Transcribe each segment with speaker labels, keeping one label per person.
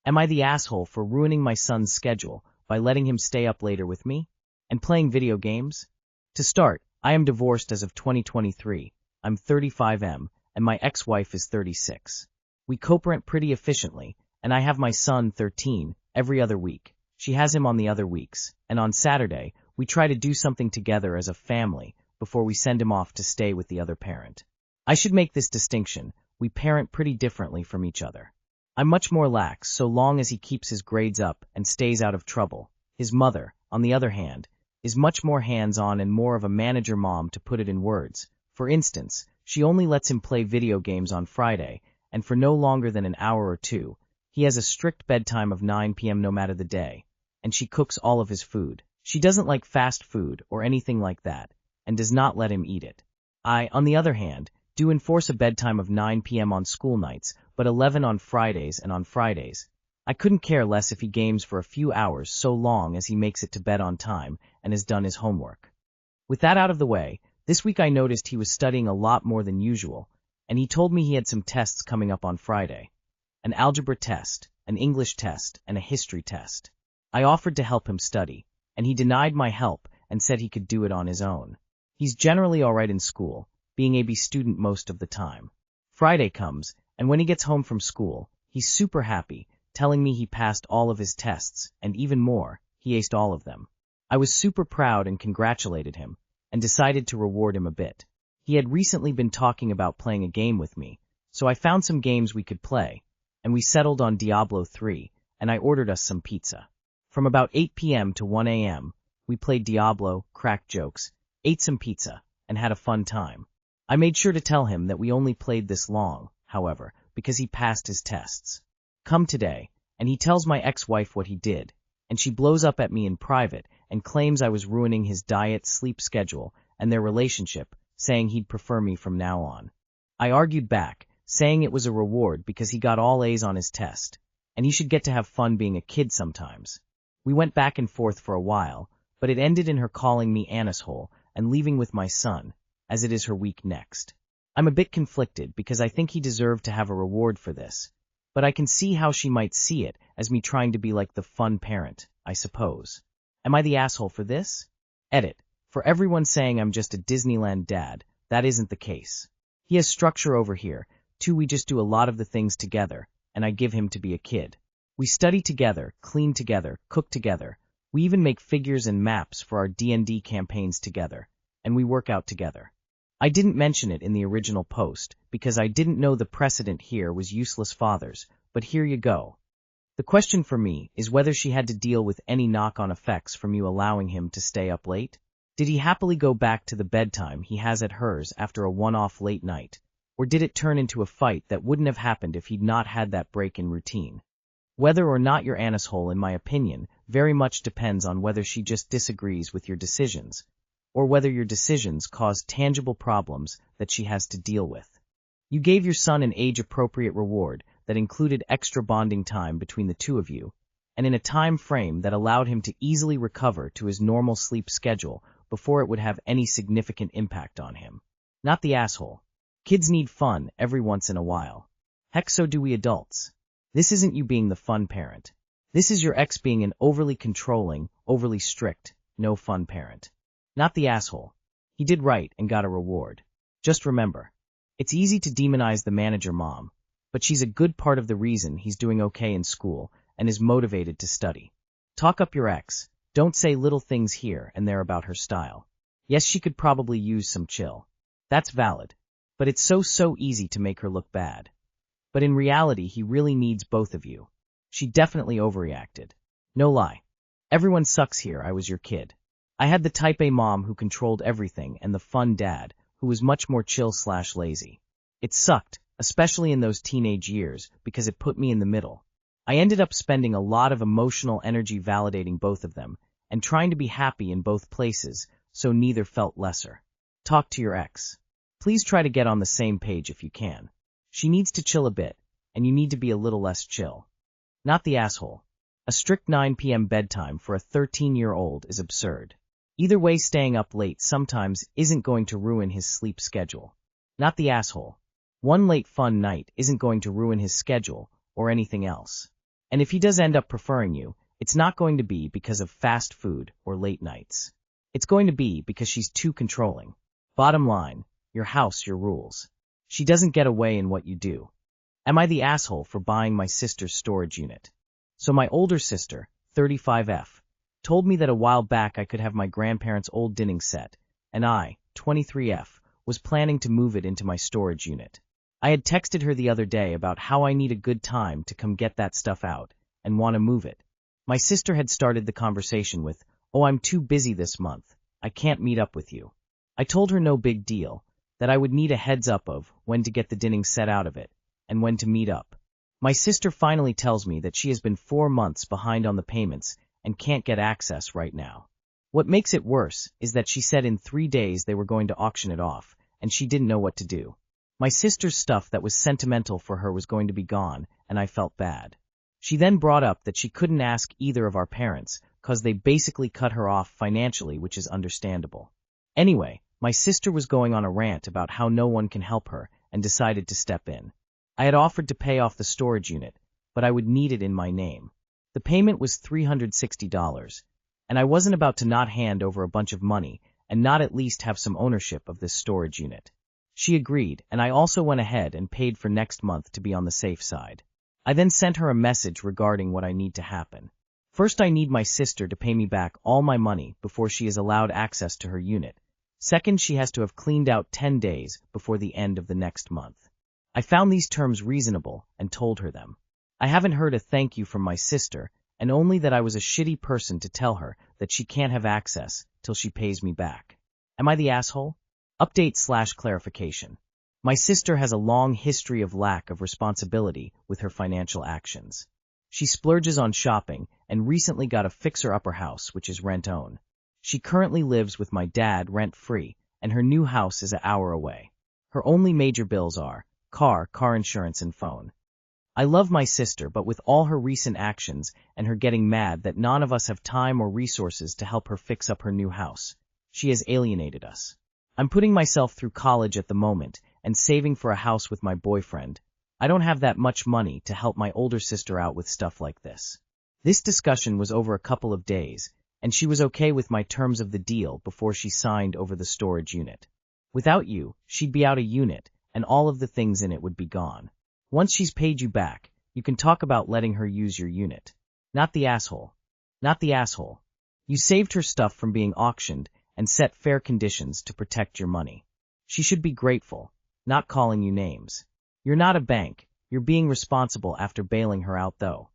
Speaker 1: Am I the asshole for ruining my son's schedule by letting him stay up later with me? And playing video games? To start, I am divorced as of 2023, I'm 35M, and my ex-wife is 36. We co-parent pretty efficiently, and I have my son, 13, every other week. She has him on the other weeks, and on Saturday, we try to do something together as a family before we send him off to stay with the other parent. I should make this distinction, we parent pretty differently from each other. I'm much more lax so long as he keeps his grades up and stays out of trouble. His mother, on the other hand, is much more hands-on and more of a manager mom, to put it in words. For instance, she only lets him play video games on Friday, and for no longer than an hour or two. He has a strict bedtime of 9 p.m. no matter the day, and she cooks all of his food. She doesn't like fast food or anything like that, and does not let him eat it. I, on the other hand, do enforce a bedtime of 9 p.m. on school nights, but 11 on Fridays, and on Fridays, I couldn't care less if he games for a few hours so long as he makes it to bed on time and has done his homework. With that out of the way, this week I noticed he was studying a lot more than usual, and he told me he had some tests coming up on Friday. An algebra test, an English test, and a history test. I offered to help him study, and he denied my help and said he could do it on his own. He's generally all right in school, being a B student most of the time. Friday comes, and when he gets home from school, he's super happy, telling me he passed all of his tests, and even more, he aced all of them. I was super proud and congratulated him, and decided to reward him a bit. He had recently been talking about playing a game with me, so I found some games we could play, and we settled on Diablo 3, and I ordered us some pizza. From about 8 p.m. to 1 a.m., we played Diablo, cracked jokes, ate some pizza, and had a fun time. I made sure to tell him that we only played this long, however, because he passed his tests. Come today, and he tells my ex-wife what he did, and she blows up at me in private and claims I was ruining his diet, sleep schedule, and their relationship, saying he'd prefer me from now on. I argued back, saying it was a reward because he got all A's on his test, and he should get to have fun being a kid sometimes. We went back and forth for a while, but it ended in her calling me anishole and leaving with my son, as it is her week next. I'm a bit conflicted because I think he deserved to have a reward for this, but I can see how she might see it as me trying to be like the fun parent, I suppose. Am I the asshole for this? Edit. For everyone saying I'm just a Disneyland dad, that isn't the case. He has structure over here, too. We just do a lot of the things together, and I give him to be a kid. We study together, clean together, cook together. We even make figures and maps for our D&D campaigns together, and we work out together. I didn't mention it in the original post because I didn't know the precedent here was useless fathers, but here you go. The question for me is whether she had to deal with any knock-on effects from you allowing him to stay up late. Did he happily go back to the bedtime he has at hers after a one-off late night, or did it turn into a fight that wouldn't have happened if he'd not had that break in routine? Whether or not you're anishole, in my opinion, very much depends on whether she just disagrees with your decisions, or whether your decisions cause tangible problems that she has to deal with. You gave your son an age-appropriate reward that included extra bonding time between the two of you, and in a time frame that allowed him to easily recover to his normal sleep schedule before it would have any significant impact on him. Not the asshole. Kids need fun every once in a while. Heck, so do we adults. This isn't you being the fun parent. This is your ex being an overly controlling, overly strict, no fun parent. Not the asshole. He did right and got a reward. Just remember, it's easy to demonize the manager mom, but she's a good part of the reason he's doing okay in school and is motivated to study. Talk up your ex. Don't say little things here and there about her style. Yes, she could probably use some chill. That's valid. But it's so easy to make her look bad. But in reality, he really needs both of you. She definitely overreacted. No lie. Everyone sucks here. I was your kid. I had the type A mom who controlled everything and the fun dad who was much more chill/lazy. It sucked, especially in those teenage years, because it put me in the middle. I ended up spending a lot of emotional energy validating both of them and trying to be happy in both places so neither felt lesser. Talk to your ex. Please try to get on the same page if you can. She needs to chill a bit, and you need to be a little less chill. Not the asshole. A strict 9 p.m. bedtime for a 13-year-old is absurd. Either way, staying up late sometimes isn't going to ruin his sleep schedule. Not the asshole. One late fun night isn't going to ruin his schedule or anything else. And if he does end up preferring you, it's not going to be because of fast food or late nights. It's going to be because she's too controlling. Bottom line, your house, your rules. She doesn't get away in what you do. Am I the asshole for buying my sister's storage unit? So my older sister, 35F, told me that a while back I could have my grandparents' old dining set, and I, 23F, was planning to move it into my storage unit. I had texted her the other day about how I need a good time to come get that stuff out and want to move it. My sister had started the conversation with, "Oh, I'm too busy this month. I can't meet up with you." I told her no big deal, that I would need a heads up of when to get the dining set out of it and when to meet up. My sister finally tells me that she has been 4 months behind on the payments and can't get access right now. What makes it worse is that she said in 3 days they were going to auction it off, and she didn't know what to do. My sister's stuff that was sentimental for her was going to be gone, and I felt bad. She then brought up that she couldn't ask either of our parents, cause they basically cut her off financially, which is understandable. Anyway, my sister was going on a rant about how no one can help her, and decided to step in. I had offered to pay off the storage unit, but I would need it in my name. The payment was $360, and I wasn't about to not hand over a bunch of money and not at least have some ownership of this storage unit. She agreed, and I also went ahead and paid for next month to be on the safe side. I then sent her a message regarding what I need to happen. First, I need my sister to pay me back all my money before she is allowed access to her unit. Second, she has to have cleaned out 10 days before the end of the next month. I found these terms reasonable and told her them. I haven't heard a thank you from my sister, and only that I was a shitty person to tell her that she can't have access till she pays me back. Am I the asshole? Update/clarification. My sister has a long history of lack of responsibility with her financial actions. She splurges on shopping and recently got a fixer-upper house, which is rent-own. She currently lives with my dad rent-free, and her new house is an hour away. Her only major bills are car insurance, and phone. I love my sister, but with all her recent actions and her getting mad that none of us have time or resources to help her fix up her new house, she has alienated us. I'm putting myself through college at the moment and saving for a house with my boyfriend. I don't have that much money to help my older sister out with stuff like this. This discussion was over a couple of days, and she was okay with my terms of the deal before she signed over the storage unit. Without you, she'd be out of unit, and all of the things in it would be gone. Once she's paid you back, you can talk about letting her use your unit. Not the asshole. Not the asshole. You saved her stuff from being auctioned and set fair conditions to protect your money. She should be grateful, not calling you names. You're not a bank. You're being responsible after bailing her out, though.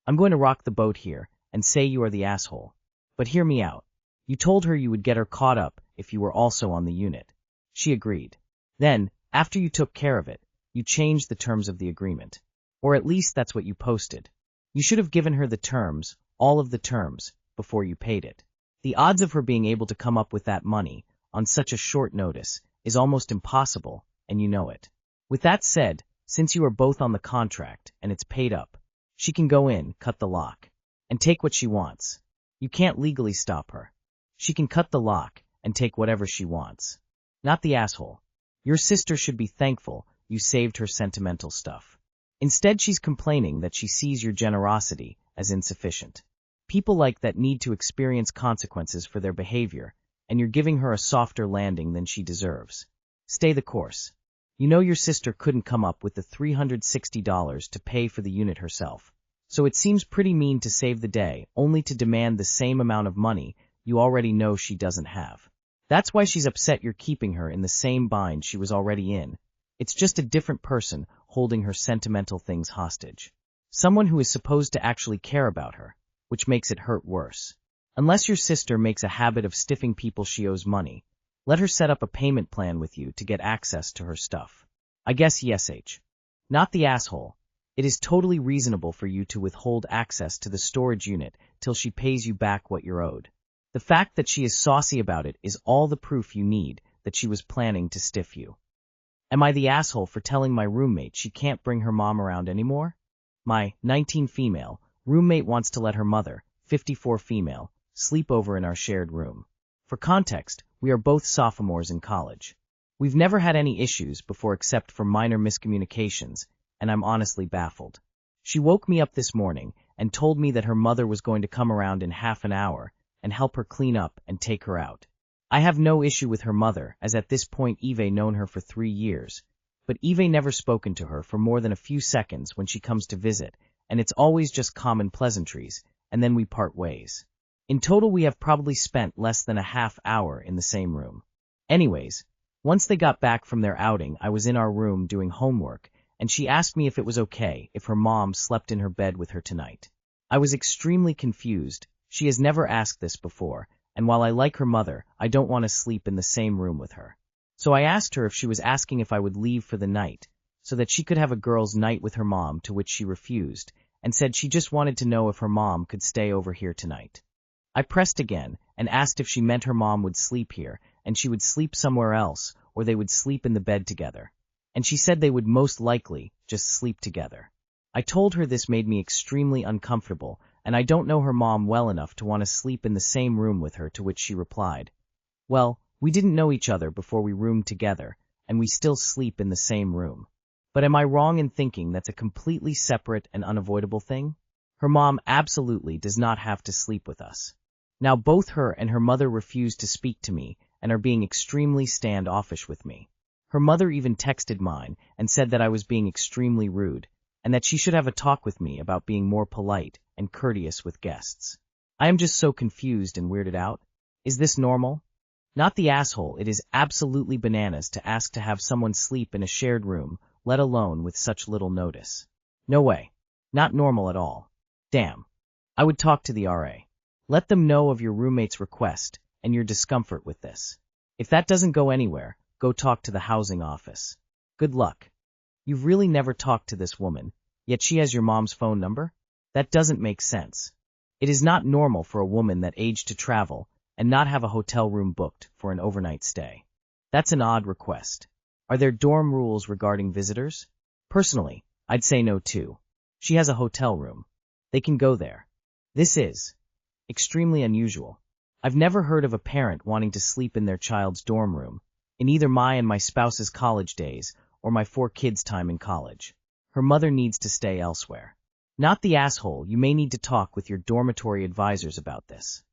Speaker 1: I'm going to rock the boat here and say you are the asshole. But hear me out. You told her you would get her caught up if you were also on the unit. She agreed. Then, after you took care of it, you changed the terms of the agreement. Or at least that's what you posted. You should have given her the terms, all of the terms, before you paid it. The odds of her being able to come up with that money on such a short notice is almost impossible, and you know it. With that said, since you are both on the contract and it's paid up, she can go in, cut the lock, and take what she wants. You can't legally stop her. She can cut the lock and take whatever she wants. Not the asshole. Your sister should be thankful you saved her sentimental stuff. Instead, she's complaining that she sees your generosity as insufficient. People like that need to experience consequences for their behavior, and you're giving her a softer landing than she deserves. Stay the course. You know your sister couldn't come up with the $360 to pay for the unit herself, so it seems pretty mean to save the day only to demand the same amount of money you already know she doesn't have. That's why she's upset you're keeping her in the same bind she was already in. It's just a different person holding her sentimental things hostage. Someone who is supposed to actually care about her, which makes it hurt worse. Unless your sister makes a habit of stiffing people she owes money, let her set up a payment plan with you to get access to her stuff. I guess yes. Not the asshole. It is totally reasonable for you to withhold access to the storage unit till she pays you back what you're owed. The fact that she is saucy about it is all the proof you need that she was planning to stiff you. Am I the asshole for telling my roommate she can't bring her mom around anymore? My 19 female roommate wants to let her mother, 54 female, sleep over in our shared room. For context, we are both sophomores in college. We've never had any issues before except for minor miscommunications, and I'm honestly baffled. She woke me up this morning and told me that her mother was going to come around in half an hour and help her clean up and take her out. I have no issue with her mother, as at this point Eve known her for 3 years, but Eve never spoken to her for more than a few seconds when she comes to visit, and it's always just common pleasantries, and then we part ways. In total we have probably spent less than a half hour in the same room. Anyways, once they got back from their outing, I was in our room doing homework, and she asked me if it was okay if her mom slept in her bed with her tonight. I was extremely confused. She has never asked this before, and while I like her mother, I don't want to sleep in the same room with her. So I asked her if she was asking if I would leave for the night, so that she could have a girls' night with her mom, to which she refused, and said she just wanted to know if her mom could stay over here tonight. I pressed again, and asked if she meant her mom would sleep here, and she would sleep somewhere else, or they would sleep in the bed together. And she said they would most likely just sleep together. I told her this made me extremely uncomfortable, and I don't know her mom well enough to want to sleep in the same room with her, to which she replied, "Well, we didn't know each other before we roomed together, and we still sleep in the same room." But am I wrong in thinking that's a completely separate and unavoidable thing? Her mom absolutely does not have to sleep with us. Now both her and her mother refuse to speak to me and are being extremely standoffish with me. Her mother even texted mine and said that I was being extremely rude, and that she should have a talk with me about being more polite and courteous with guests. I am just so confused and weirded out. Is this normal? Not the asshole, it is absolutely bananas to ask to have someone sleep in a shared room, let alone with such little notice. No way. Not normal at all. Damn. I would talk to the RA. Let them know of your roommate's request and your discomfort with this. If that doesn't go anywhere, go talk to the housing office. Good luck. You've really never talked to this woman, yet she has your mom's phone number? That doesn't make sense. It is not normal for a woman that age to travel and not have a hotel room booked for an overnight stay. That's an odd request. Are there dorm rules regarding visitors? Personally, I'd say no too. She has a hotel room. They can go there. This is extremely unusual. I've never heard of a parent wanting to sleep in their child's dorm room, in either my and my spouse's college days or my 4 kids' time in college. Her mother needs to stay elsewhere. Not the asshole, you may need to talk with your dormitory advisors about this.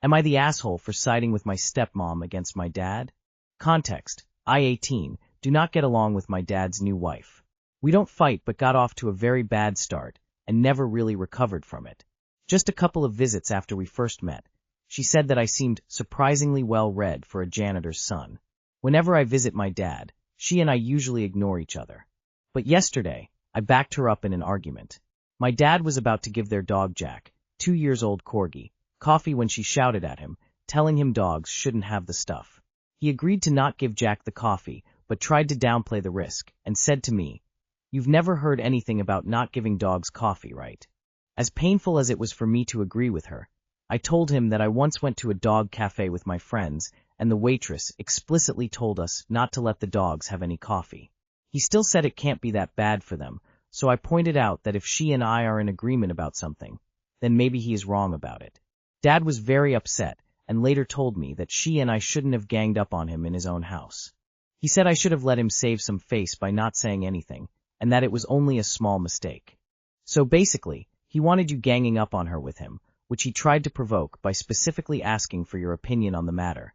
Speaker 1: Am I the asshole for siding with my stepmom against my dad? Context: I 18, do not get along with my dad's new wife. We don't fight but got off to a very bad start and never really recovered from it. Just a couple of visits after we first met, she said that I seemed surprisingly well read for a janitor's son. Whenever I visit my dad, she and I usually ignore each other. But yesterday, I backed her up in an argument. My dad was about to give their dog Jack, 2-year-old corgi, coffee when she shouted at him, telling him dogs shouldn't have the stuff. He agreed to not give Jack the coffee, but tried to downplay the risk, and said to me, "You've never heard anything about not giving dogs coffee, right?" As painful as it was for me to agree with her, I told him that I once went to a dog cafe with my friends, and the waitress explicitly told us not to let the dogs have any coffee. He still said it can't be that bad for them, so I pointed out that if she and I are in agreement about something, then maybe he is wrong about it. Dad was very upset, and later told me that she and I shouldn't have ganged up on him in his own house. He said I should have let him save some face by not saying anything, and that it was only a small mistake. So basically, he wanted you ganging up on her with him, which he tried to provoke by specifically asking for your opinion on the matter.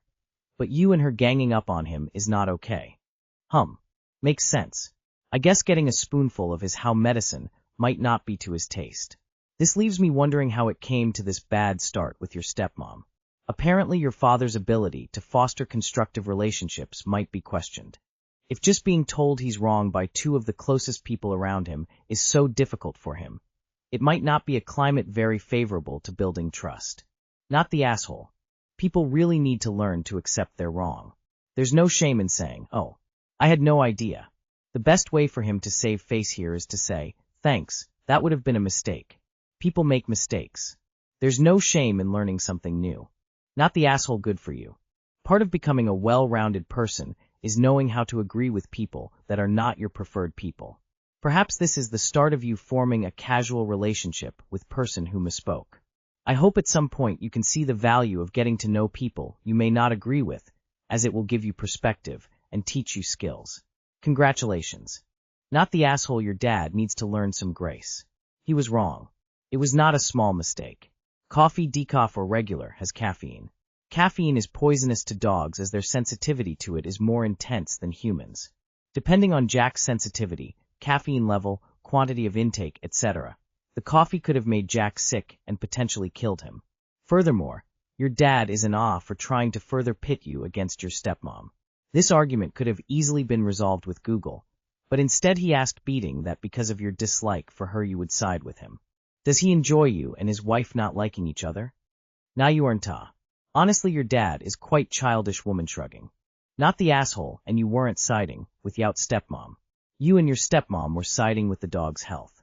Speaker 1: But you and her ganging up on him is not okay. Makes sense. I guess getting a spoonful of his how medicine might not be to his taste. This leaves me wondering how it came to this bad start with your stepmom. Apparently your father's ability to foster constructive relationships might be questioned. If just being told he's wrong by 2 of the closest people around him is so difficult for him, it might not be a climate very favorable to building trust. Not the asshole. People really need to learn to accept they're wrong. There's no shame in saying, "Oh, I had no idea." The best way for him to save face here is to say, "Thanks, that would have been a mistake." People make mistakes. There's no shame in learning something new. Not the asshole, good for you. Part of becoming a well-rounded person is knowing how to agree with people that are not your preferred people. Perhaps this is the start of you forming a casual relationship with person who misspoke. I hope at some point you can see the value of getting to know people you may not agree with, as it will give you perspective and teach you skills. Congratulations. Not the asshole, your dad needs to learn some grace. He was wrong. It was not a small mistake. Coffee, decaf, or regular, has caffeine. Caffeine is poisonous to dogs as their sensitivity to it is more intense than humans. Depending on Jack's sensitivity, caffeine level, quantity of intake, etc., the coffee could have made Jack sick and potentially killed him. Furthermore, your dad is in awe for trying to further pit you against your stepmom. This argument could have easily been resolved with Google, but instead he asked beating that because of your dislike for her you would side with him. Does he enjoy you and his wife not liking each other? Now you are in ta. Honestly, your dad is quite childish, woman shrugging. Not the asshole, and you weren't siding with Yout stepmom. You and your stepmom were siding with the dog's health.